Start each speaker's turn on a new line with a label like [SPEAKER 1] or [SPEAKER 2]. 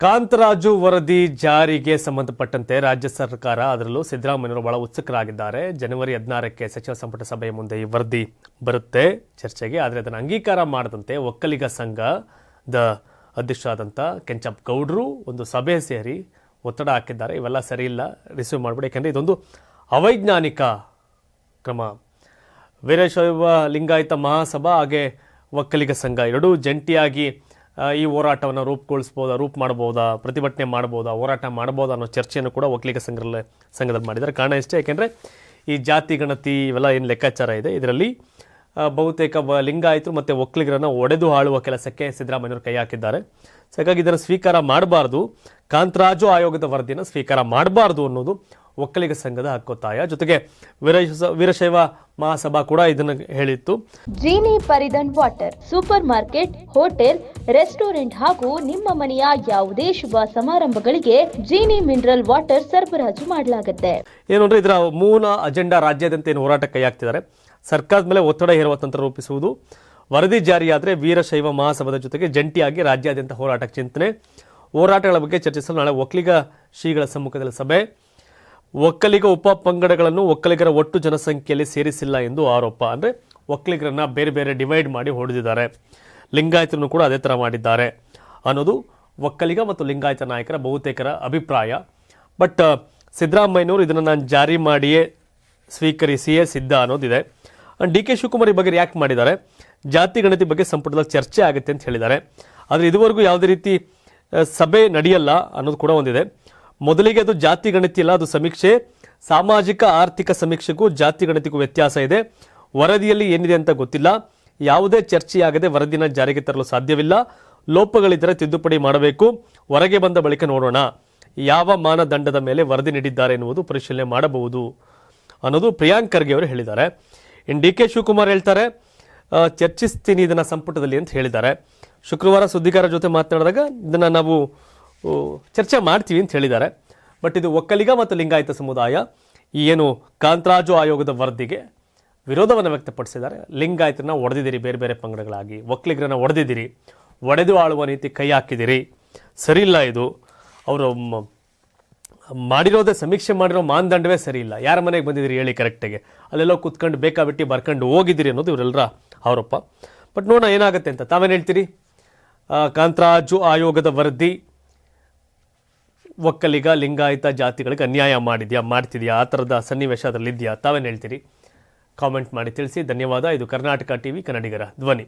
[SPEAKER 1] ಕಾಂತರಾಜು ವರದಿ ಜಾರಿಗೆ ಸಂಬಂಧಪಟ್ಟಂತೆ ರಾಜ್ಯ ಸರ್ಕಾರ ಅದರಲ್ಲೂ ಸಿದ್ದರಾಮಯ್ಯನವರು ಬಹಳ ಉತ್ಸುಕರಾಗಿದ್ದಾರೆ. ಜನವರಿ 16ಕ್ಕೆ ಸಚಿವ ಸಂಪುಟ ಸಭೆಯ ಮುಂದೆ ಈ ವರದಿ ಬರುತ್ತೆ ಚರ್ಚೆಗೆ. ಆದರೆ ಅದನ್ನು ಅಂಗೀಕಾರ ಮಾಡದಂತೆ ಒಕ್ಕಲಿಗ ಸಂಘದ ಅಧ್ಯಕ್ಷರಾದಂಥ ಕೆಂಚಪ್ಪ ಗೌಡರು ಒಂದು ಸಭೆ ಸೇರಿ ಒತ್ತಡ ಹಾಕಿದ್ದಾರೆ. ಇವೆಲ್ಲ ಸರಿ ಇಲ್ಲ, ರಿಸೀವ್ ಮಾಡಬೇಡಿ, ಯಾಕೆಂದರೆ ಇದೊಂದು ಅವೈಜ್ಞಾನಿಕ ಕ್ರಮ. ವೀರಶೈವ ಲಿಂಗಾಯತ ಮಹಾಸಭಾ ಹಾಗೆ ಒಕ್ಕಲಿಗ ಸಂಘ ಎರಡೂ ಜಂಟಿಯಾಗಿ ಈ ಹೋರಾಟವನ್ನು ರೂಪ್ ಮಾಡಬಹುದಾ, ಪ್ರತಿಭಟನೆ ಮಾಡಬಹುದಾ, ಹೋರಾಟ ಮಾಡಬಹುದಾ ಅನ್ನೋ ಚರ್ಚೆಯನ್ನು ಕೂಡ ಒಕ್ಕಲಿಗ ಸಂಘದಲ್ಲಿ ಮಾಡಿದ್ದಾರೆ. ಕಾರಣ ಇಷ್ಟೇ, ಯಾಕೆಂದರೆ ಈ ಜಾತಿ ಗಣತಿ ಇವೆಲ್ಲ ಏನು ಲೆಕ್ಕಾಚಾರ ಇದೆ, ಇದರಲ್ಲಿ ಬಹುತೇಕ ಲಿಂಗಾಯತರು ಮತ್ತು ಒಕ್ಕಲಿಗರನ್ನು ಒಡೆದು ಆಳುವ ಕೆಲಸಕ್ಕೆ ಸಿದ್ದರಾಮಯ್ಯವರು ಕೈ ಹಾಕಿದ್ದಾರೆ. ಸೊ ಹಾಗಾಗಿ ಇದನ್ನು ಸ್ವೀಕಾರ ಮಾಡಬಾರ್ದು, ಕಾಂತರಾಜು ಆಯೋಗದ ವರದಿಯನ್ನು ಸ್ವೀಕಾರ ಮಾಡಬಾರ್ದು ಅನ್ನೋದು ಒಕ್ಕಲಿಗ ಸಂಘದ ಹಕ್ಕೊತ್ತಾಯ. ಜೊತೆಗೆ ವೀರಶೈವ ಮಹಾಸಭಾ ಕೂಡ ಇದನ್ನು ಹೇಳಿತ್ತು.
[SPEAKER 2] ಜೀನಿ ಪರಿದನ್ water supermarket, hotel, restaurant ಹಾಗೂ ನಿಮ್ಮ ಮನೆಯ ಯಾವುದೇ ಶುಭ ಸಮಾರಂಭಗಳಿಗೆ ಜೀನಿ ಮಿನರಲ್ ವಾಟರ್ ಸರಬರಾಜು ಮಾಡಲಾಗುತ್ತೆ.
[SPEAKER 1] ಏನು ಅಂದ್ರೆ ಇದರ ಮೂಲ ಅಜೆಂಡಾ ರಾಜ್ಯಾದ್ಯಂತ ಏನು ಹೋರಾಟ ಕೈ ಹಾಕ್ತಿದ್ದಾರೆ. ಸರ್ಕಾರದ ಮೇಲೆ ಒತ್ತಡ ಹೇರುವ ತಂತ್ರ ರೂಪಿಸುವುದು, ವರದಿ ಜಾರಿಯಾದರೆ ವೀರಶೈವ ಮಹಾಸಭಾದ ಜೊತೆಗೆ ಜಂಟಿಯಾಗಿ ರಾಜ್ಯಾದ್ಯಂತ ಹೋರಾಟಕ್ಕೆ ಚಿಂತನೆ, ಹೋರಾಟಗಳ ಬಗ್ಗೆ ಚರ್ಚಿಸಲು ನಾಳೆ ಒಕ್ಕಲಿಗ ಶ್ರೀಗಳ ಸಮ್ಮುಖದಲ್ಲಿ ಸಭೆ, ಒಕ್ಕಲಿಗ ಉಪ ಪಂಗಡಗಳನ್ನು ಒಕ್ಕಲಿಗರ ಒಟ್ಟು ಜನಸಂಖ್ಯೆಯಲ್ಲಿ ಸೇರಿಸಿಲ್ಲ ಎಂದು ಆರೋಪ. ಅಂದರೆ ಒಕ್ಕಲಿಗರನ್ನ ಬೇರೆ ಬೇರೆ ಡಿವೈಡ್ ಮಾಡಿ ಹೊಡೆದಿದ್ದಾರೆ, ಲಿಂಗಾಯತರನ್ನು ಕೂಡ ಅದೇ ಥರ ಮಾಡಿದ್ದಾರೆ ಅನ್ನೋದು ಒಕ್ಕಲಿಗ ಮತ್ತು ಲಿಂಗಾಯತ ನಾಯಕರ ಬಹುತೇಕರ ಅಭಿಪ್ರಾಯ. ಬಟ್ ಸಿದ್ದರಾಮಯ್ಯನವರು ಇದನ್ನು ನಾನು ಜಾರಿ ಮಾಡಿಯೇ ಸ್ವೀಕರಿಸಿಯೇ ಸಿದ್ಧ ಅನ್ನೋದಿದೆ. ಡಿ ಕೆ ಶಿವಕುಮಾರ್ ಈ ಬಗ್ಗೆ ರಿಯಾಕ್ಟ್ ಮಾಡಿದ್ದಾರೆ. ಜಾತಿ ಗಣತಿ ಬಗ್ಗೆ ಸಂಪುಟದಲ್ಲಿ ಚರ್ಚೆ ಆಗುತ್ತೆ ಅಂತ ಹೇಳಿದ್ದಾರೆ. ಆದರೆ ಇದುವರೆಗೂ ಯಾವುದೇ ರೀತಿ ಸಭೆ ನಡೆಯಲ್ಲ ಅನ್ನೋದು ಕೂಡ ಒಂದಿದೆ. ಮೊದಲಿಗೆ ಅದು ಜಾತಿ ಗಣತಿ ಇಲ್ಲ, ಅದು ಸಮೀಕ್ಷೆ. ಸಾಮಾಜಿಕ ಆರ್ಥಿಕ ಸಮೀಕ್ಷೆಗೂ ಜಾತಿ ಗಣತಿಗೂ ವ್ಯತ್ಯಾಸ ಇದೆ. ವರದಿಯಲ್ಲಿ ಏನಿದೆ ಅಂತ ಗೊತ್ತಿಲ್ಲ. ಯಾವುದೇ ಚರ್ಚೆಯಾಗದೆ ವರದಿನ ಜಾರಿಗೆ ತರಲು ಸಾಧ್ಯವಿಲ್ಲ. ಲೋಪಗಳಿದ್ದರೆ ತಿದ್ದುಪಡಿ ಮಾಡಬೇಕು. ಹೊರಗೆ ಬಂದ ಬಳಿಕ ನೋಡೋಣ ಯಾವ ಮಾನದಂಡದ ಮೇಲೆ ವರದಿ ನೀಡಿದ್ದಾರೆ ಎನ್ನುವುದು ಪರಿಶೀಲನೆ ಮಾಡಬಹುದು ಅನ್ನೋದು ಪ್ರಿಯಾಂಕ್ ಖರ್ಗೆ ಅವರು ಹೇಳಿದ್ದಾರೆ. ಇನ್ನು ಡಿ ಕೆ ಶಿವಕುಮಾರ್ ಹೇಳ್ತಾರೆ, ಚರ್ಚಿಸ್ತೀನಿ ಇದನ್ನು ಸಂಪುಟದಲ್ಲಿ ಅಂತ ಹೇಳಿದ್ದಾರೆ. ಶುಕ್ರವಾರ ಸುದ್ದಿಗಾರರ ಜೊತೆ ಮಾತನಾಡಿದಾಗ ಇದನ್ನು ನಾವು ಚರ್ಚೆ ಮಾಡ್ತೀವಿ ಅಂತ ಹೇಳಿದ್ದಾರೆ. ಬಟ್ ಇದು ಒಕ್ಕಲಿಗ ಮತ್ತು ಲಿಂಗಾಯತ ಸಮುದಾಯ ಈ ಏನು ಕಾಂತರಾಜು ಆಯೋಗದ ವರದಿಗೆ ವಿರೋಧವನ್ನು ವ್ಯಕ್ತಪಡಿಸಿದ್ದಾರೆ. ಲಿಂಗಾಯತರನ್ನ ಹೊಡೆದಿದ್ದೀರಿ, ಬೇರೆ ಬೇರೆ ಪಂಗಡಗಳಾಗಿ ಒಕ್ಕಲಿಗರನ್ನ ಹೊಡೆದಿದ್ದೀರಿ, ಒಡೆದು ಆಳುವ ನೀತಿ ಕೈ ಹಾಕಿದ್ದೀರಿ, ಸರಿ ಇಲ್ಲ. ಇದು ಅವರು ಮಾಡಿರೋದೇ ಸಮೀಕ್ಷೆ ಮಾಡಿರೋ ಮಾನದಂಡವೇ ಸರಿ ಇಲ್ಲ. ಯಾರ ಮನೆಗೆ ಬಂದಿದ್ದೀರಿ ಹೇಳಿ ಕರೆಕ್ಟಾಗಿ, ಅಲ್ಲೆಲ್ಲೋ ಕೂತ್ಕೊಂಡು ಬೇಕಾಬಿಟ್ಟು ಬರ್ಕೊಂಡು ಹೋಗಿದ್ದೀರಿ ಅನ್ನೋದು ಇವರೆಲ್ಲರ ಆರೋಪ. ಬಟ್ ನೋಡೋಣ ಏನಾಗುತ್ತೆ ಅಂತ. ತಾವೇನು ಹೇಳ್ತೀರಿ? ಕಾಂತರಾಜು ಆಯೋಗದ ವರದಿ ಒಕ್ಕಲಿಗ ಲಿಂಗಾಯತ ಜಾತಿಗಳಿಗೆ ಅನ್ಯಾಯ ಮಾಡ್ತಿದ್ಯಾ, ಆ ಥರದ ಸನ್ನಿವೇಶ ಅದರಲ್ಲಿ ಇದೆಯಾ? ತಾವೇನು ಹೇಳ್ತೀರಿ? ಕಾಮೆಂಟ್ ಮಾಡಿ ತಿಳಿಸಿ. ಧನ್ಯವಾದ. ಇದು ಕರ್ನಾಟಕ ಟಿವಿ, ಕನ್ನಡಿಗರ ಧ್ವನಿ.